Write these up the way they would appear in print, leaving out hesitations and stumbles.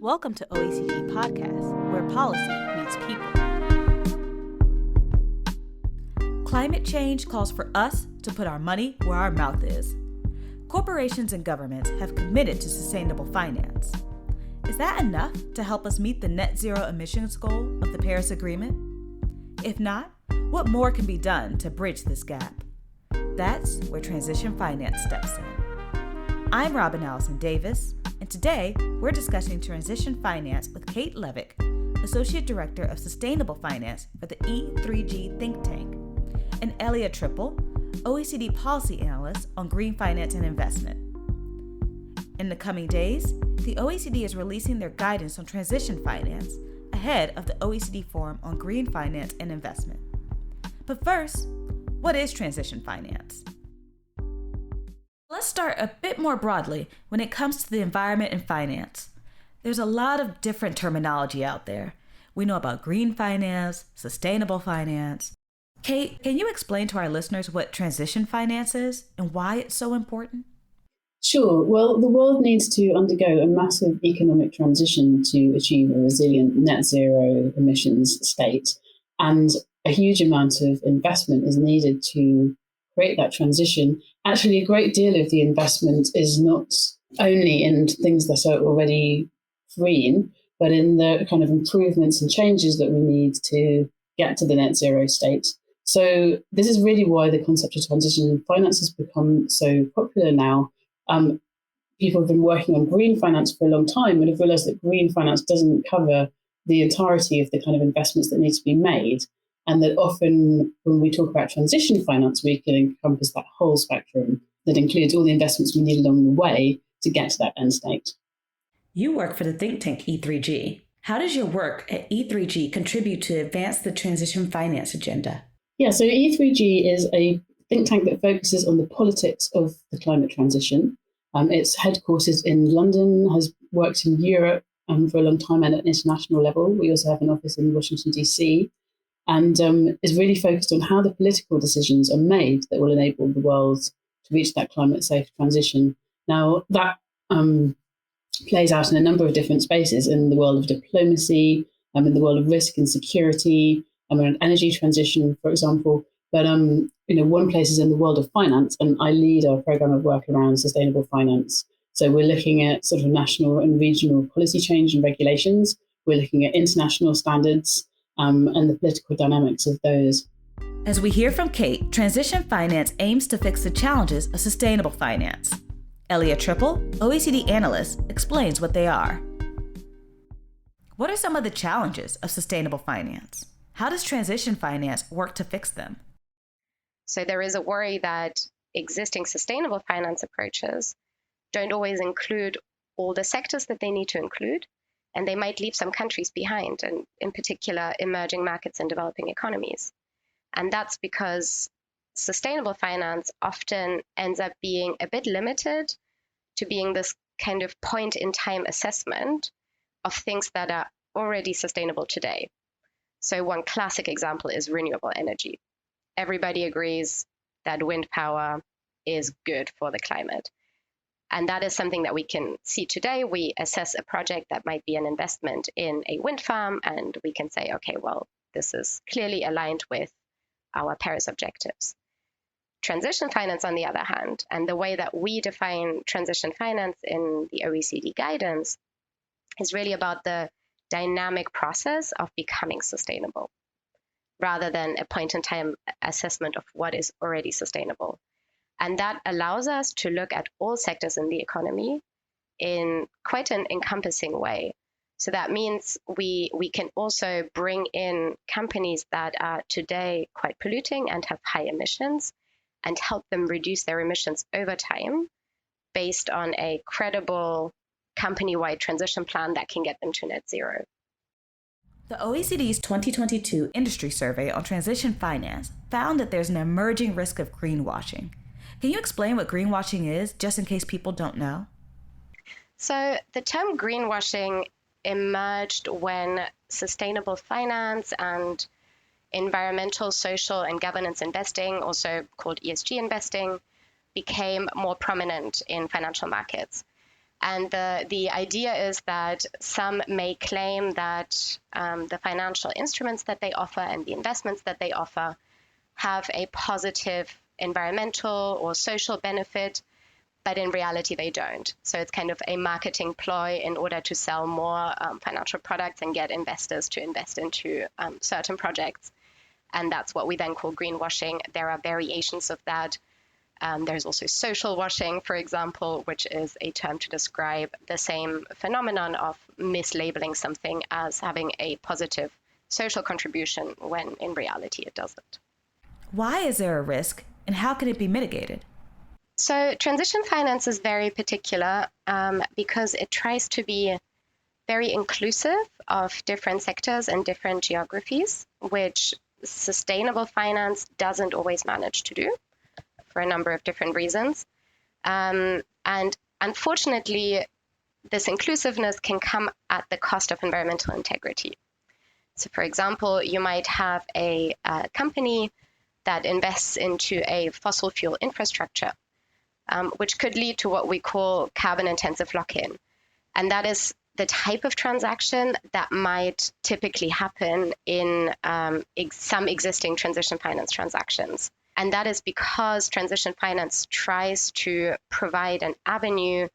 Welcome to OECD Podcast, where policy meets people. Climate change calls for us to put our money where our mouth is. Corporations and governments have committed to sustainable finance. Is that enough to help us meet the net zero emissions goal of the Paris Agreement? If not, what more can be done to bridge this gap? That's where transition finance steps in. I'm Robin Allison Davis, and today we're discussing transition finance with Kate Levick, Associate Director of Sustainable Finance for the E3G think tank, and Elia Trippel, OECD Policy Analyst on Green Finance and Investment. In the coming days, the OECD is releasing their guidance on transition finance ahead of the OECD Forum on Green Finance and Investment. But first, what is transition finance? Let's start a bit more broadly when it comes to the environment and finance. There's a lot of different terminology out there. We know about green finance, sustainable finance. Kate, can you explain to our listeners what transition finance is and why it's so important? Sure. Well, the world needs to undergo a massive economic transition to achieve a resilient net zero emissions state. And a huge amount of investment is needed to create that transition. Actually, a great deal of the investment is not only in things that are already green, but in the kind of improvements and changes that we need to get to the net zero state. So this is really why the concept of transition finance has become so popular now. People have been working on green finance for a long time and have realized that green finance doesn't cover the entirety of the kind of investments that need to be made. And that often when we talk about transition finance, we can encompass that whole spectrum that includes all the investments we need along the way to get to that end state. You work for the think tank E3G. How does your work at E3G contribute to advance the transition finance agenda? Yeah, so E3G is a think tank that focuses on the politics of the climate transition. Its headquarters in London, has worked in Europe for a long time and at an international level. We also have an office in Washington, DC, and is really focused on how the political decisions are made that will enable the world to reach that climate-safe transition. Now, that plays out in a number of different spaces in the world of diplomacy, in the world of risk and security, around energy transition, for example. But one place is in the world of finance, and I lead our program of work around sustainable finance. So we're looking at sort of national and regional policy change and regulations. We're looking at international standards and the political dynamics of those. As we hear from Kate, transition finance aims to fix the challenges of sustainable finance. Elia Trippel, OECD Analyst, explains what they are. What are some of the challenges of sustainable finance? How does transition finance work to fix them? So there is a worry that existing sustainable finance approaches don't always include all the sectors that they need to include, and they might leave some countries behind, and in particular, emerging markets and developing economies. And that's because sustainable finance often ends up being a bit limited to being this kind of point-in-time assessment of things that are already sustainable today. So one classic example is renewable energy. Everybody agrees that wind power is good for the climate. And that is something that we can see today. We assess a project that might be an investment in a wind farm, and we can say, okay, well, this is clearly aligned with our Paris objectives. Transition finance, on the other hand, and the way that we define transition finance in the OECD guidance is really about the dynamic process of becoming sustainable, rather than a point-in-time assessment of what is already sustainable. And that allows us to look at all sectors in the economy in quite an encompassing way. So that means we can also bring in companies that are today quite polluting and have high emissions and help them reduce their emissions over time based on a credible company-wide transition plan that can get them to net zero. The OECD's 2022 industry survey on transition finance found that there's an emerging risk of greenwashing. Can you explain what greenwashing is, just in case people don't know? So the term greenwashing emerged when sustainable finance and environmental, social, and governance investing, also called ESG investing, became more prominent in financial markets. And the idea is that some may claim that the financial instruments that they offer and the investments that they offer have a positive environmental or social benefit, but in reality they don't. So it's kind of a marketing ploy in order to sell more financial products and get investors to invest into certain projects. And that's what we then call greenwashing. There are variations of that. There's also social washing, for example, which is a term to describe the same phenomenon of mislabeling something as having a positive social contribution when in reality it doesn't. Why is there a risk, and how can it be mitigated? So transition finance is very particular because it tries to be very inclusive of different sectors and different geographies, which sustainable finance doesn't always manage to do for a number of different reasons. And unfortunately, this inclusiveness can come at the cost of environmental integrity. So for example, you might have a company that invests into a fossil fuel infrastructure, which could lead to what we call carbon-intensive lock-in. And that is the type of transaction that might typically happen in some existing transition finance transactions. And that is because transition finance tries to provide an avenue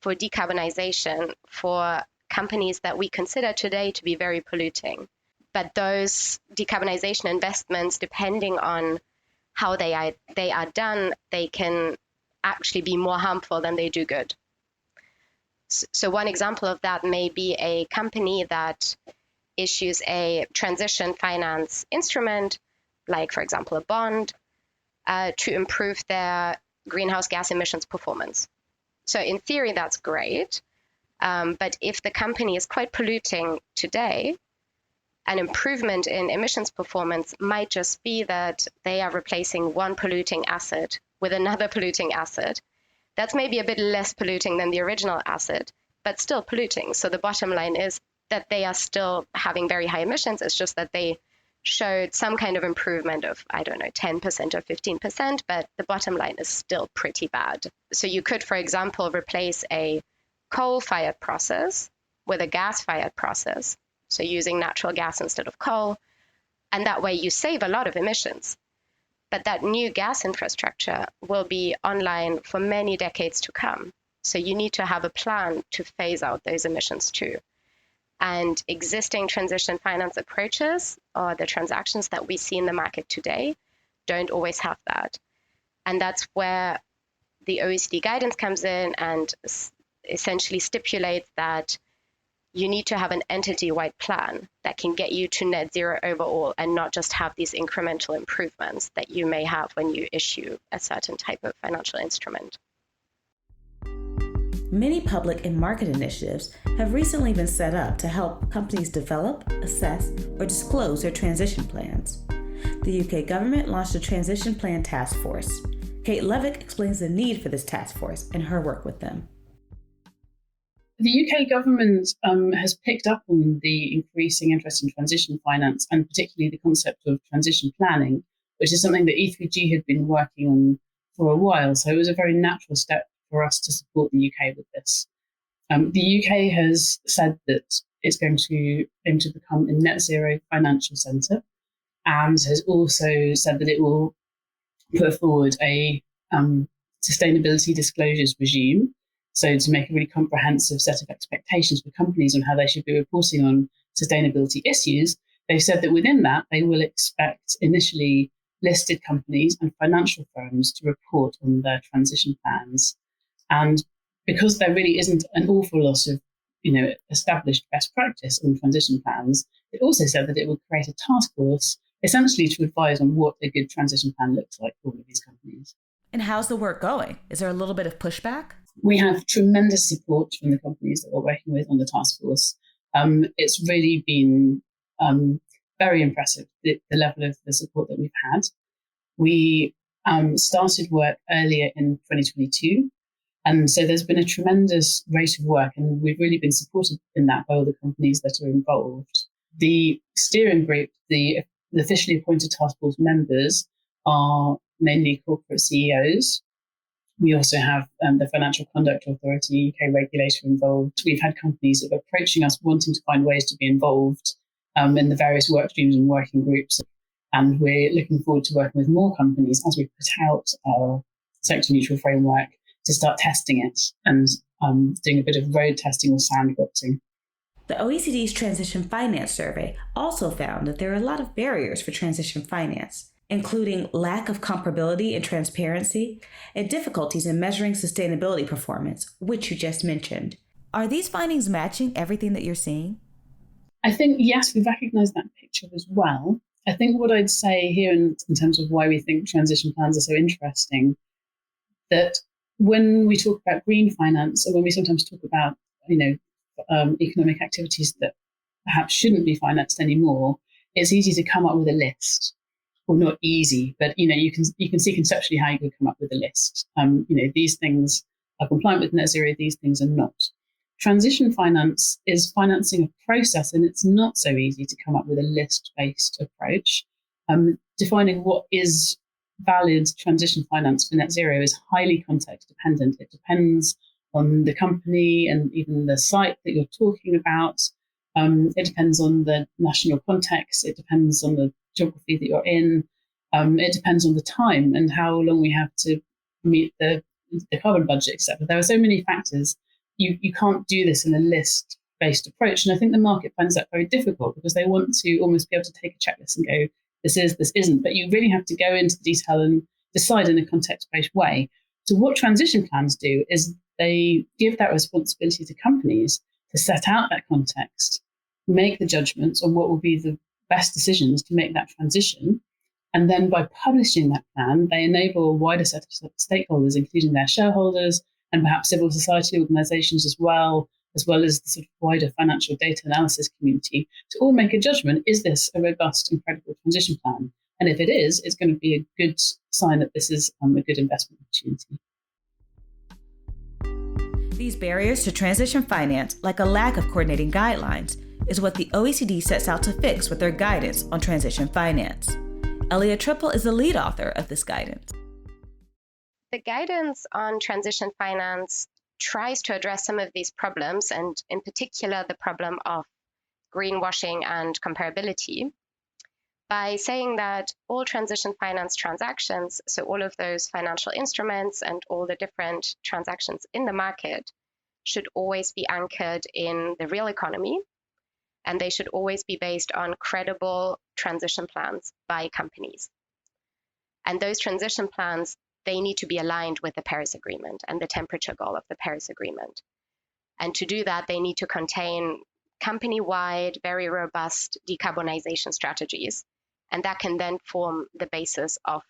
for decarbonization for companies that we consider today to be very polluting. But those decarbonization investments, depending on how they are done, they can actually be more harmful than they do good. So one example of that may be a company that issues a transition finance instrument, like, for example, a bond, to improve their greenhouse gas emissions performance. So in theory, that's great. But if the company is quite polluting today, an improvement in emissions performance might just be that they are replacing one polluting asset with another polluting asset. That's maybe a bit less polluting than the original asset, but still polluting. So the bottom line is that they are still having very high emissions. It's just that they showed some kind of improvement of, 10% or 15%, but the bottom line is still pretty bad. So you could, for example, replace a coal-fired process with a gas-fired process, so using natural gas instead of coal, and that way you save a lot of emissions. But that new gas infrastructure will be online for many decades to come. So you need to have a plan to phase out those emissions too. And existing transition finance approaches, or the transactions that we see in the market today, don't always have that. And that's where the OECD guidance comes in and essentially stipulates that you need to have an entity-wide plan that can get you to net zero overall and not just have these incremental improvements that you may have when you issue a certain type of financial instrument. Many public and market initiatives have recently been set up to help companies develop, assess, or disclose their transition plans. The UK government launched a transition plan task force. Kate Levick explains the need for this task force and her work with them. The UK government has picked up on the increasing interest in transition finance, and particularly the concept of transition planning, which is something that E3G had been working on for a while. So it was a very natural step for us to support the UK with this. The UK has said that it's going to aim to become a net zero financial centre, and has also said that it will put forward a sustainability disclosures regime. So to make a really comprehensive set of expectations for companies on how they should be reporting on sustainability issues, they've said that within that, they will expect initially listed companies and financial firms to report on their transition plans. And because there really isn't an awful lot of established best practice on transition plans, it also said that it would create a task force essentially to advise on what a good transition plan looks like for all of these companies. And how's the work going? Is there a little bit of pushback? We have tremendous support from the companies that we're working with on the task force. It's really been very impressive, the level of the support that we've had. We started work earlier in 2022. And so there's been a tremendous rate of work, and we've really been supported in that by all the companies that are involved. The steering group, the officially appointed task force members, are mainly corporate CEOs. We also have the Financial Conduct Authority, UK regulator, involved. We've had companies that are approaching us wanting to find ways to be involved in the various work streams and working groups. And we're looking forward to working with more companies as we put out our sector neutral framework to start testing it and doing a bit of road testing or sandboxing. The OECD's Transition Finance Survey also found that there are a lot of barriers for transition finance, including lack of comparability and transparency, and difficulties in measuring sustainability performance, which you just mentioned. Are these findings matching everything that you're seeing? I think, yes, we recognise that picture as well. I think what I'd say here in terms of why we think transition plans are so interesting, that when we talk about green finance, or when we sometimes talk about, economic activities that perhaps shouldn't be financed anymore, it's easy to come up with a list. Well, not easy, but you can see conceptually how you could come up with a list. These things are compliant with net zero, these things are not. Transition finance is financing a process, and it's not so easy to come up with a list-based approach. Defining what is valid transition finance for net zero is highly context dependent. It depends on the company and even the site that you're talking about. It depends on the national context. It depends on the geography that you're in. It depends on the time and how long we have to meet the carbon budget, etc. There are so many factors. You can't do this in a list-based approach. And I think the market finds that very difficult because they want to almost be able to take a checklist and go, this is, this isn't. But you really have to go into the detail and decide in a context-based way. So what transition plans do is they give that responsibility to companies to set out that context, make the judgments on what will be the best decisions to make that transition. And then by publishing that plan, they enable a wider set of stakeholders, including their shareholders and perhaps civil society organizations as well as the sort of wider financial data analysis community, to all make a judgment, is this a robust and credible transition plan? And if it is, it's going to be a good sign that this is a good investment opportunity. These barriers to transition finance, like a lack of coordinating guidelines, is what the OECD sets out to fix with their guidance on transition finance. Elia Trippel is the lead author of this guidance. The guidance on transition finance tries to address some of these problems, and in particular the problem of greenwashing and comparability, by saying that all transition finance transactions, so all of those financial instruments and all the different transactions in the market, should always be anchored in the real economy, and they should always be based on credible transition plans by companies. And those transition plans, they need to be aligned with the Paris Agreement and the temperature goal of the Paris Agreement. And to do that, they need to contain company-wide, very robust decarbonization strategies. And that can then form the basis of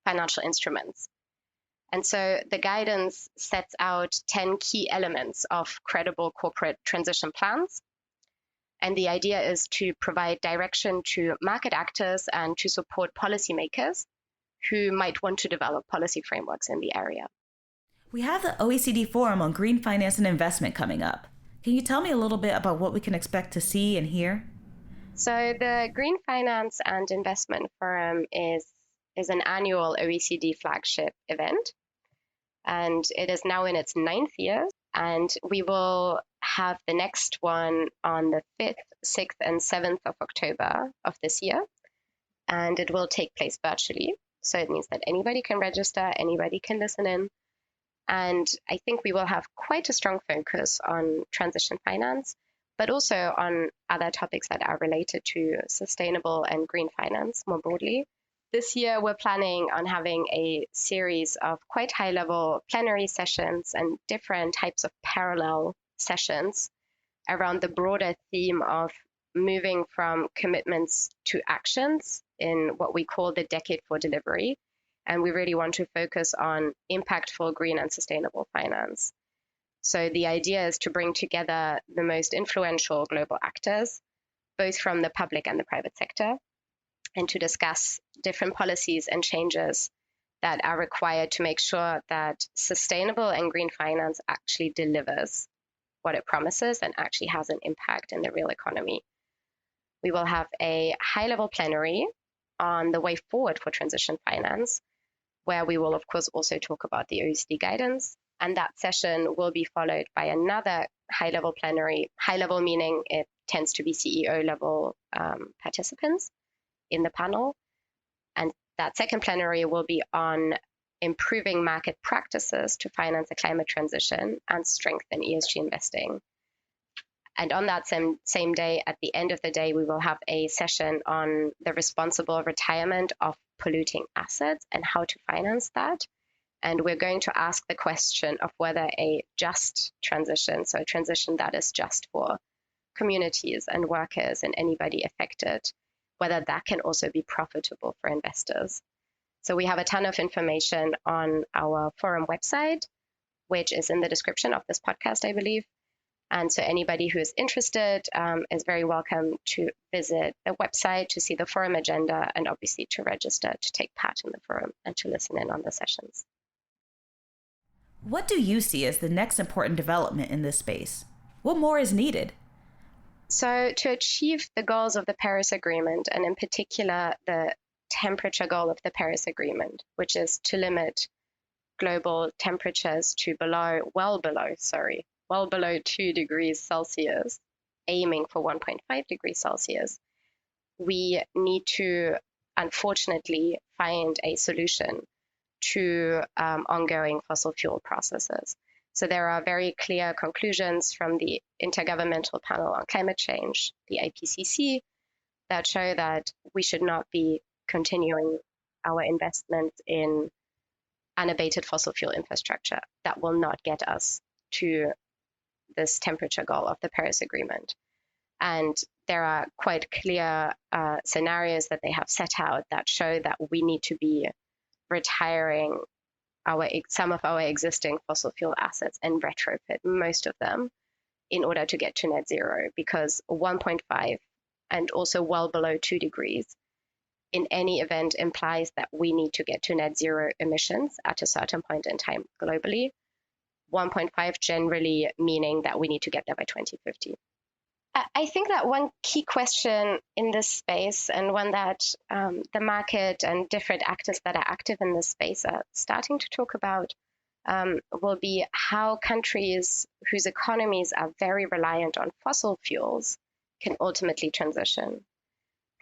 financial instruments. And so the guidance sets out 10 key elements of credible corporate transition plans. And the idea is to provide direction to market actors and to support policymakers who might want to develop policy frameworks in the area. We have the OECD Forum on Green Finance and Investment coming up. Can you tell me a little bit about what we can expect to see and hear? So the Green Finance and Investment Forum is an annual OECD flagship event, and it is now in its 9th year. And we will have the next one on the 5th, 6th, and 7th of October of this year, and it will take place virtually. So it means that anybody can register, anybody can listen in. And I think we will have quite a strong focus on transition finance, but also on other topics that are related to sustainable and green finance more broadly. This year, we're planning on having a series of quite high-level plenary sessions and different types of parallel sessions around the broader theme of moving from commitments to actions in what we call the decade for delivery. And we really want to focus on impactful green and sustainable finance. So the idea is to bring together the most influential global actors, both from the public and the private sector, and to discuss different policies and changes that are required to make sure that sustainable and green finance actually delivers what it promises and actually has an impact in the real economy. We will have a high-level plenary on the way forward for transition finance, where we will, of course, also talk about the OECD guidance. And that session will be followed by another high-level plenary, high-level meaning it tends to be CEO-level participants in the panel. And that second plenary will be on improving market practices to finance a climate transition and strengthen ESG investing. And on that same day, at the end of the day, we will have a session on the responsible retirement of polluting assets and how to finance that. And we're going to ask the question of whether a just transition, so a transition that is just for communities and workers and anybody affected, whether that can also be profitable for investors. So we have a ton of information on our forum website, which is in the description of this podcast, I believe. And so anybody who is interested is very welcome to visit the website to see the forum agenda and obviously to register to take part in the forum and to listen in on the sessions. What do you see as the next important development in this space? What more is needed? So to achieve the goals of the Paris Agreement, and in particular the temperature goal of the Paris Agreement, which is to limit global temperatures to well below 2 degrees Celsius, aiming for 1.5 degrees Celsius, we need to, unfortunately, find a solution to ongoing fossil fuel processes. So there are very clear conclusions from the Intergovernmental Panel on Climate Change, the IPCC, that show that we should not be continuing our investment in unabated fossil fuel infrastructure. That will not get us to this temperature goal of the Paris Agreement. And there are quite clear scenarios that they have set out that show that we need to be retiring some of our existing fossil fuel assets and retrofit most of them in order to get to net zero, because 1.5 and also well below 2 degrees in any event implies that we need to get to net zero emissions at a certain point in time globally. 1.5 generally meaning that we need to get there by 2050. I think that one key question in this space, and one that the market and different actors that are active in this space are starting to talk about, will be how countries whose economies are very reliant on fossil fuels can ultimately transition.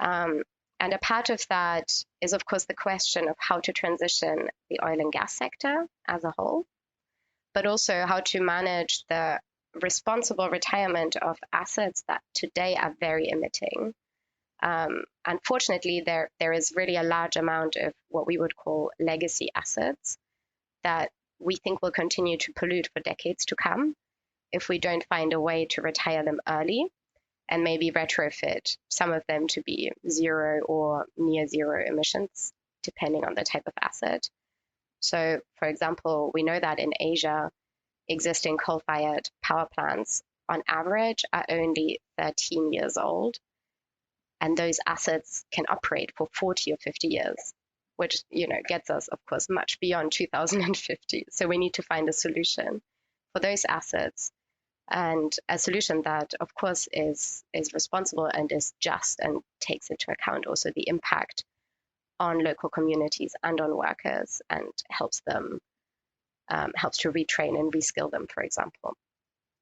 And a part of that is, of course, the question of how to transition the oil and gas sector as a whole, but also how to manage the responsible retirement of assets that today are very emitting. Unfortunately, there is really a large amount of what we would call legacy assets that we think will continue to pollute for decades to come if we don't find a way to retire them early and maybe retrofit some of them to be zero or near zero emissions, depending on the type of asset. So, for example, we know that in Asia, existing coal-fired power plants on average are only 13 years old, and those assets can operate for 40 or 50 years, which gets us, of course, much beyond 2050. So we need to find a solution for those assets, and a solution that, of course, is responsible and is just and takes into account also the impact on local communities and on workers, and helps to retrain and reskill them, for example.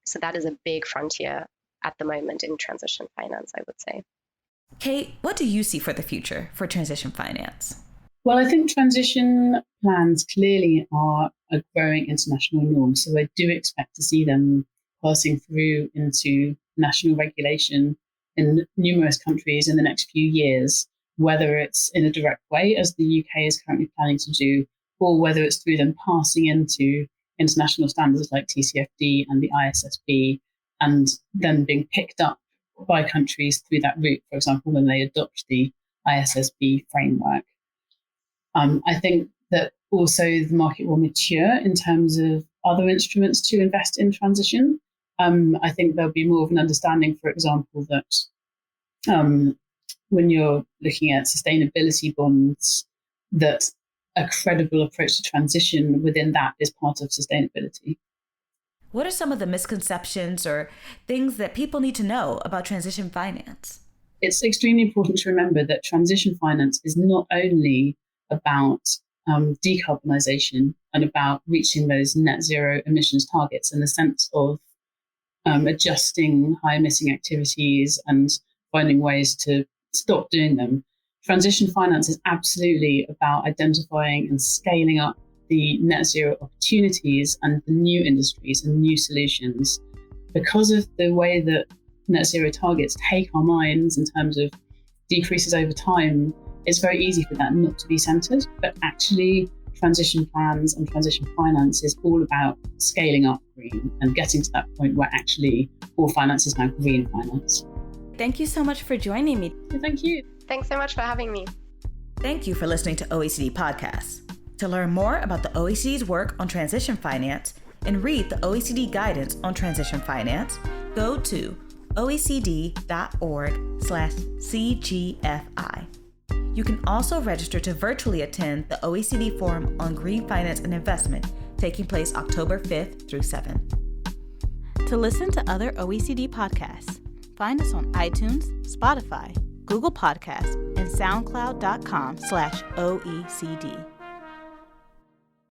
So that is a big frontier at the moment in transition finance, I would say. Kate, what do you see for the future for transition finance? Well, I think transition plans clearly are a growing international norm. So I do expect to see them passing through into national regulation in numerous countries in the next few years, whether it's in a direct way, as the UK is currently planning to do, or whether it's through them passing into international standards like TCFD and the ISSB, and then being picked up by countries through that route, for example, when they adopt the ISSB framework. I think that also the market will mature in terms of other instruments to invest in transition. I think there'll be more of an understanding, for example, that when you're looking at sustainability bonds, that a credible approach to transition within that is part of sustainability. What are some of the misconceptions or things that people need to know about transition finance? It's extremely important to remember that transition finance is not only about decarbonisation and about reaching those net zero emissions targets in the sense of adjusting high emitting activities and finding ways to stop doing them. Transition finance is absolutely about identifying and scaling up the net zero opportunities and the new industries and new solutions. Because of the way that net zero targets take our minds in terms of decreases over time, it's very easy for that not to be centred. But actually, transition plans and transition finance is all about scaling up green and getting to that point where actually all finance is now green finance. Thank you so much for joining me. Thank you. Thanks so much for having me. Thank you for listening to OECD Podcasts. To learn more about the OECD's work on transition finance and read the OECD guidance on transition finance, go to oecd.org/CGFI. You can also register to virtually attend the OECD Forum on Green Finance and Investment, taking place October 5th through 7th. To listen to other OECD podcasts, find us on iTunes, Spotify, Google Podcasts, and SoundCloud.com/OECD.